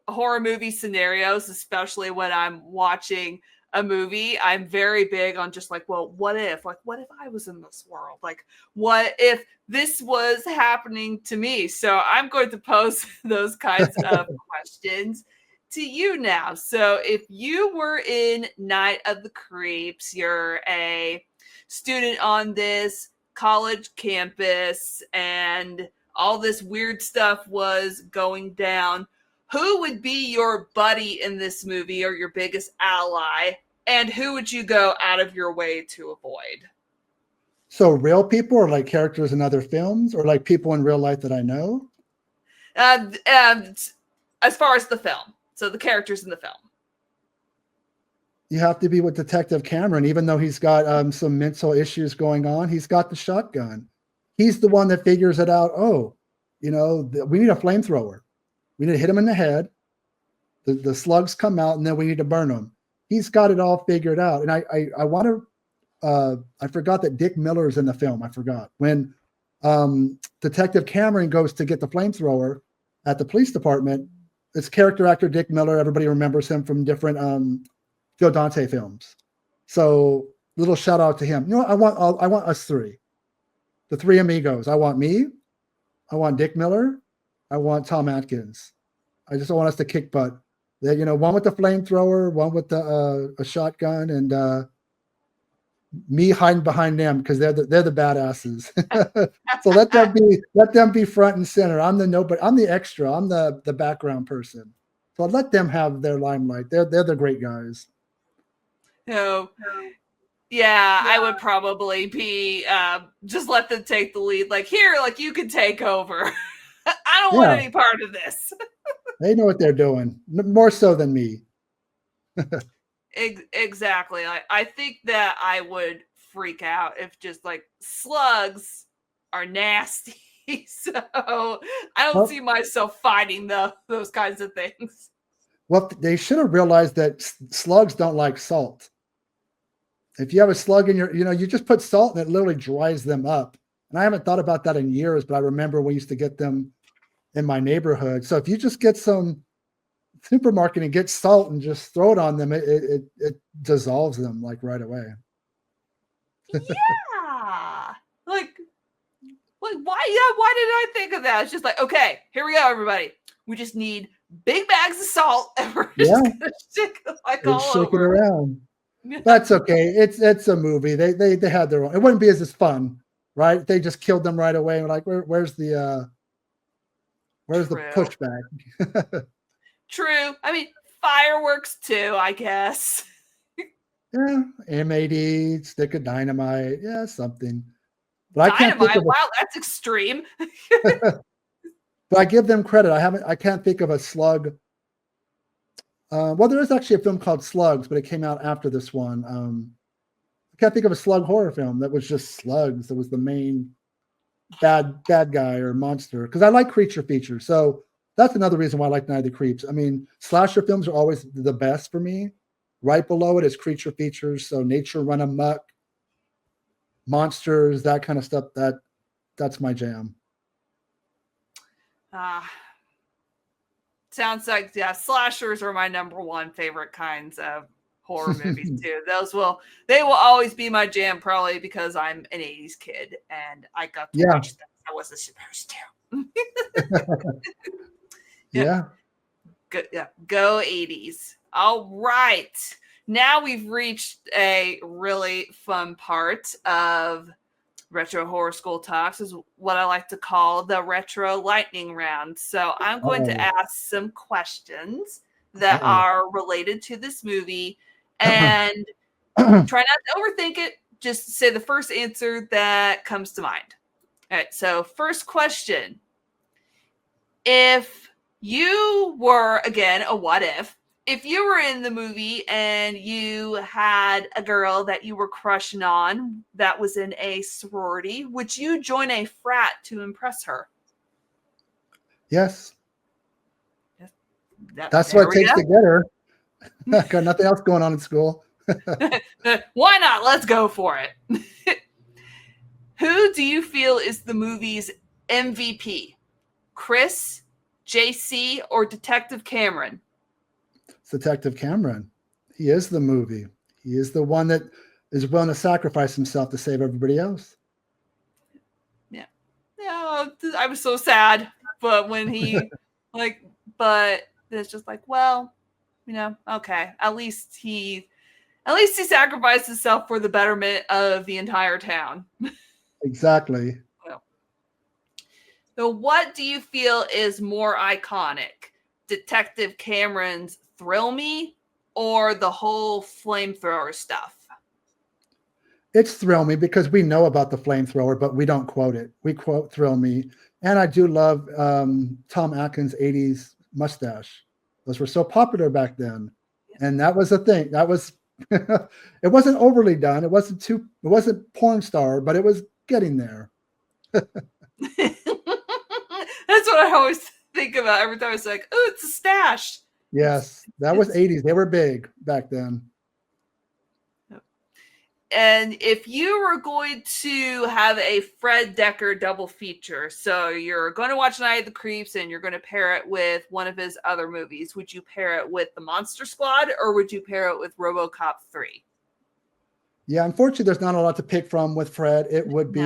horror movie scenarios, especially when I'm watching a movie. I'm very big on just like, well, what if I was in this world? Like, what if this was happening to me? So I'm going to pose those kinds of questions to you now. So if you were in Night of the Creeps, you're a student on this college campus and all this weird stuff was going down, who would be your buddy in this movie or your biggest ally, and who would you go out of your way to avoid? So real people or like characters in other films or like people in real life that I know? And as far as the film, so the characters in the film. You have to be with Detective Cameron, even though he's got some mental issues going on. He's got the shotgun. He's the one that figures it out. Oh, we need a flamethrower. We need to hit him in the head. The slugs come out, and then we need to burn them. He's got it all figured out. And I want to. I forgot that Dick Miller is in the film. I forgot when Detective Cameron goes to get the flamethrower at the police department. It's character actor Dick Miller. Everybody remembers him from different Joe Dante films. So little shout out to him. I want us three. The three amigos. I want me. I want Dick Miller. I want Tom Atkins. I just want us to kick butt. That, one with the flamethrower, one with the a shotgun, and me hiding behind them because they're the badasses. So let them be front and center. I'm the extra. I'm the background person. So let them have their limelight. They're the great guys. So, yeah, I would probably be just let them take the lead. Like, here, like, you can take over. I don't want any part of this. They know what they're doing, more so than me. Exactly. I think that I would freak out if just like slugs are nasty. So I don't see myself fighting those kinds of things. Well, they should have realized that slugs don't like salt. If you have a slug in you just put salt and it literally dries them up. And I haven't thought about that in years, but I remember we used to get them in my neighborhood. So if you just get some supermarket and get salt and just throw it on them, it dissolves them like right away. Yeah. Like why did I think of that? It's just like, okay, here we go, everybody. We just need big bags of salt and we're just gonna shake it like all shake over. It around. That's okay. It's a movie. They had their own. It wouldn't be as fun, right? They just killed them right away. We're like, where's the pushback? True. I mean, fireworks too, I guess. Yeah, M80, stick of dynamite, something. But dynamite? I can't think of wow, that's extreme. But I give them credit. I can't think of a slug. Well, there is actually a film called Slugs, but it came out after this one. I can't think of a slug horror film that was just slugs. That was the main bad guy or monster. Because I like creature features, so that's another reason why I like Night of the Creeps. I mean, slasher films are always the best for me. Right below it is creature features, so nature run amok, monsters, that kind of stuff. That's my jam. Sounds like slashers are my number one favorite kinds of horror movies too. They will always be my jam, probably because I'm an 80s kid and I got to watch them. I wasn't supposed to. Yeah. Good. Yeah. Go 80s. All right. Now we've reached a really fun part of Retro Horror School Talks, is what I like to call the Retro Lightning Round. So I'm going to ask some questions that are related to this movie and try not to overthink it. Just say the first answer that comes to mind. All right. So first question. If you were, again, a what if you were in the movie and you had a girl that you were crushing on that was in a sorority, would you join a frat to impress her? Yes. That's what it takes to get her. Got nothing else going on in school. Why not? Let's go for it. Who do you feel is the movie's MVP? Chris, JC, or Detective Cameron? It's Detective Cameron. He is the movie. He is the one that is willing to sacrifice himself to save everybody else. Yeah. Yeah, I was so sad. But when he but it's just like, well, okay. At least he sacrificed himself for the betterment of the entire town. Exactly. So what do you feel is more iconic? Detective Cameron's Thrill Me or the whole flamethrower stuff? It's Thrill Me because we know about the flamethrower, but we don't quote it. We quote Thrill Me. And I do love Tom Atkins' 80s mustache. Those were so popular back then. And that was a thing. That was, it wasn't overly done. It wasn't porn star, but it was getting there. That's what I always think about every time. It's like, oh, it's a stash. Yes, that was 80s. They were big back then. And if you were going to have a Fred Dekker double feature, so you're going to watch Night of the Creeps and you're going to pair it with one of his other movies, would you pair it with The Monster Squad or would you pair it with RoboCop 3? Yeah, unfortunately, there's not a lot to pick from with Fred. It would be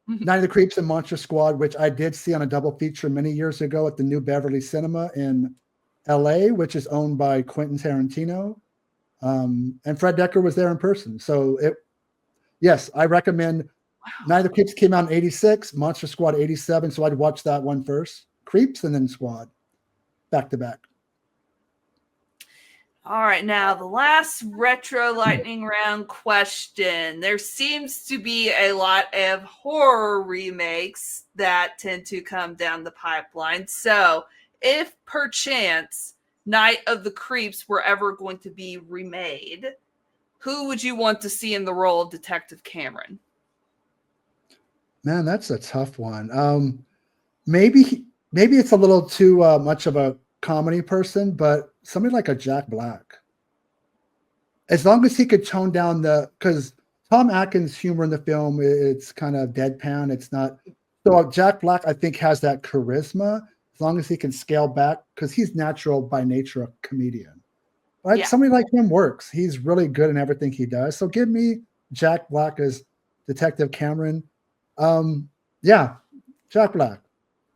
Night of the Creeps and Monster Squad, which I did see on a double feature many years ago at the New Beverly Cinema in LA, which is owned by Quentin Tarantino. And Fred Decker was there in person. So yes, I recommend. Night of the Creeps came out in 86, Monster Squad 87. So I'd watch that one first. Creeps and then Squad, back to back. All right, now the last retro lightning round question. There seems to be a lot of horror remakes that tend to come down the pipeline. So, if perchance Night of the Creeps were ever going to be remade, who would you want to see in the role of Detective Cameron? Man, that's a tough one. Maybe it's a little too much of a comedy person, but somebody like a Jack Black. As long as he could tone down because Tom Atkins' humor in the film, it's kind of deadpan. It's not. So Jack Black, I think, has that charisma. As long as he can scale back, because he's natural by nature a comedian. Right? Yeah. Somebody like him works. He's really good in everything he does. So give me Jack Black as Detective Cameron. Yeah, Jack Black. A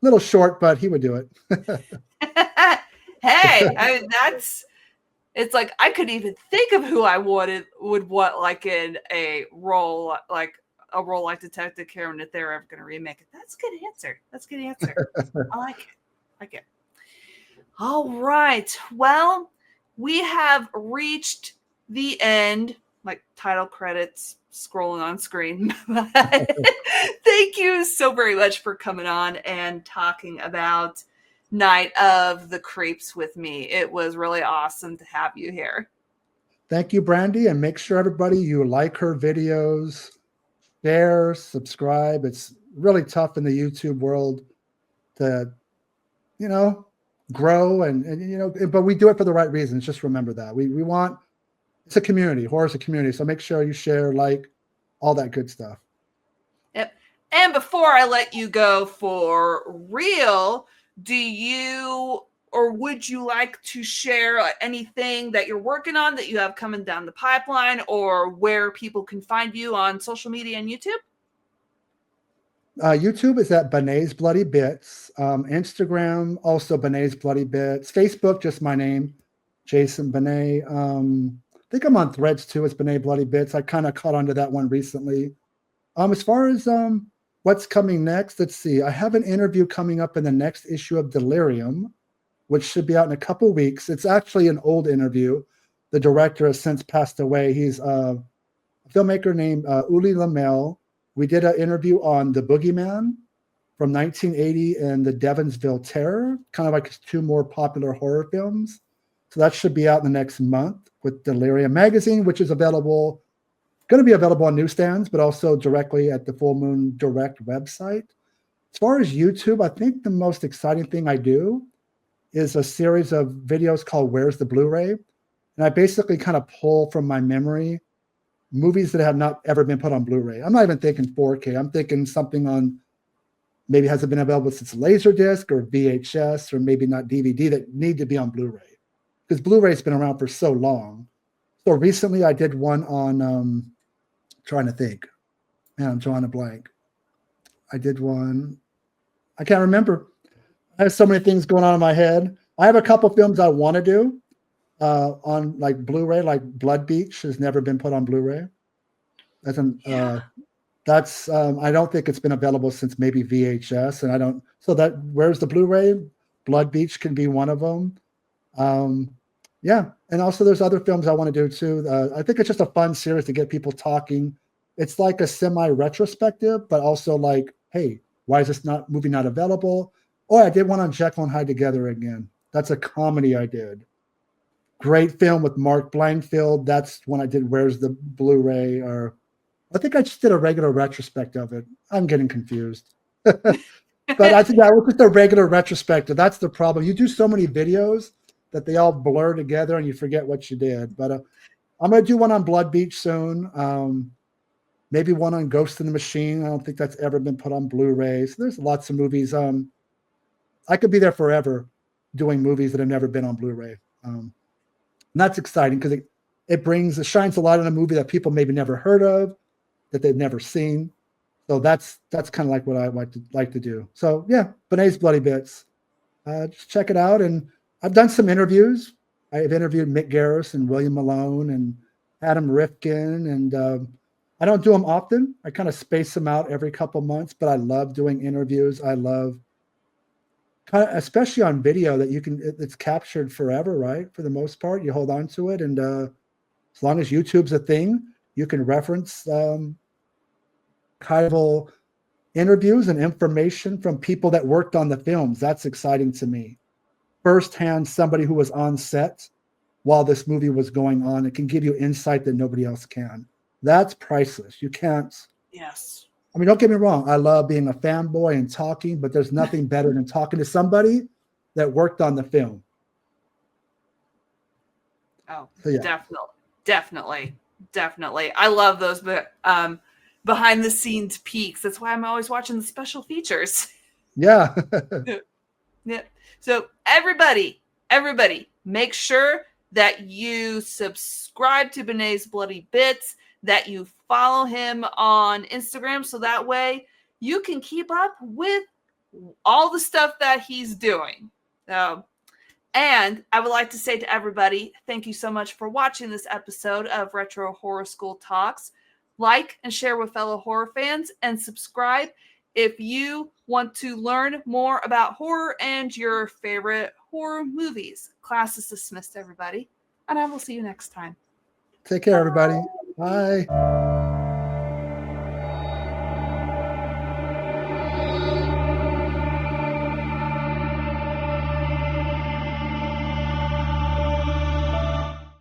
little short, but he would do it. Hey, I mean, it's like I couldn't even think of who I would want like in a role like Detective Cameron if they're ever going to remake it. That's a good answer. I like it. All right. Well, we have reached the end, like title credits scrolling on screen. Thank you so very much for coming on and talking about Night of the Creeps with me. It was really awesome to have you here. Thank you, Brandy. And make sure everybody, you like her videos, share, subscribe. It's really tough in the YouTube world to, grow and but we do it for the right reasons. Just remember that. We want, it's a community. Horror's a community. So make sure you share, like, all that good stuff. Yep. And before I let you go for real, do you or would you like to share anything that you're working on that you have coming down the pipeline, or where people can find you on social media and YouTube? YouTube is at Bene's Bloody Bits. Instagram, also Bene's Bloody Bits. Facebook, just my name, Jason Bene. I think I'm on Threads too. It's Bene Bloody Bits. I kind of caught onto that one recently. As far as what's coming next, let's see. I have an interview coming up in the next issue of Delirium, which should be out in a couple weeks. It's actually an old interview. The director has since passed away. He's a filmmaker named Uli Lamel. We did an interview on The Boogeyman from 1980 and The Devonsville Terror, kind of like his two more popular horror films. So that should be out in the next month with Delirium Magazine, which is going to be available on newsstands, but also directly at the Full Moon Direct website. As far as YouTube, I think the most exciting thing I do is a series of videos called Where's the Blu-ray? And I basically kind of pull from my memory movies that have not ever been put on Blu-ray. I'm not even thinking 4K. I'm thinking something on maybe hasn't been available since Laserdisc or VHS or maybe not DVD that need to be on Blu-ray. Because Blu-ray's been around for so long. So recently I did one on, trying to think. Man, I'm drawing a blank. I did one. I can't remember. I have so many things going on in my head. I have a couple films I want to do on like Blu-ray, like Blood Beach has never been put on Blu-ray. I don't think it's been available since maybe VHS, and Where's the Blu-ray? Blood Beach can be one of them. Yeah, and also there's other films I want to do too. I think it's just a fun series to get people talking. It's like a semi-retrospective, but also like, hey, why is this movie not available? Oh, I did one on Jekyll and Hyde Together again. That's a comedy I did. Great film with Mark Blankfield. That's when I did Where's the Blu-ray? Or I think I just did a regular retrospective of it. I'm getting confused. But I think that was just a regular retrospective. That's the problem. You do so many videos that they all blur together and you forget what you did. But I'm going to do one on Blood Beach soon. Maybe one on Ghost in the Machine. I don't think that's ever been put on Blu-ray. So there's lots of movies. I could be there forever doing movies that have never been on Blu-ray. And that's exciting because it shines a light on a movie that people maybe never heard of, that they've never seen. So that's kind of like what I like to do. So yeah, Bene's Bloody Bits. Just check it out. And I've done some interviews. I've interviewed Mick Garris and William Malone and Adam Rifkin, and I don't do them often. I kind of space them out every couple months, but I love doing interviews. I love especially on video that it's captured forever, right? For the most part, you hold on to it. And as long as YouTube's a thing, you can reference kind of interviews and information from people that worked on the films. That's exciting to me. Firsthand, somebody who was on set while this movie was going on. It can give you insight that nobody else can. That's priceless. You can't. Yes. I mean, don't get me wrong. I love being a fanboy and talking, but there's nothing better than talking to somebody that worked on the film. Oh, So, yeah. Definitely. I love those behind the scenes peeks. That's why I'm always watching the special features. Yeah. Yeah. So everybody, make sure that you subscribe to Bene's Bloody Bits, that you follow him on Instagram, so that way you can keep up with all the stuff that he's doing. And I would like to say to everybody, thank you so much for watching this episode of Retro Horror School Talks. Like and share with fellow horror fans, and subscribe if you want to learn more about horror and your favorite horror movies. Class is dismissed, everybody, and I will see you next time. Take care, everybody. Bye.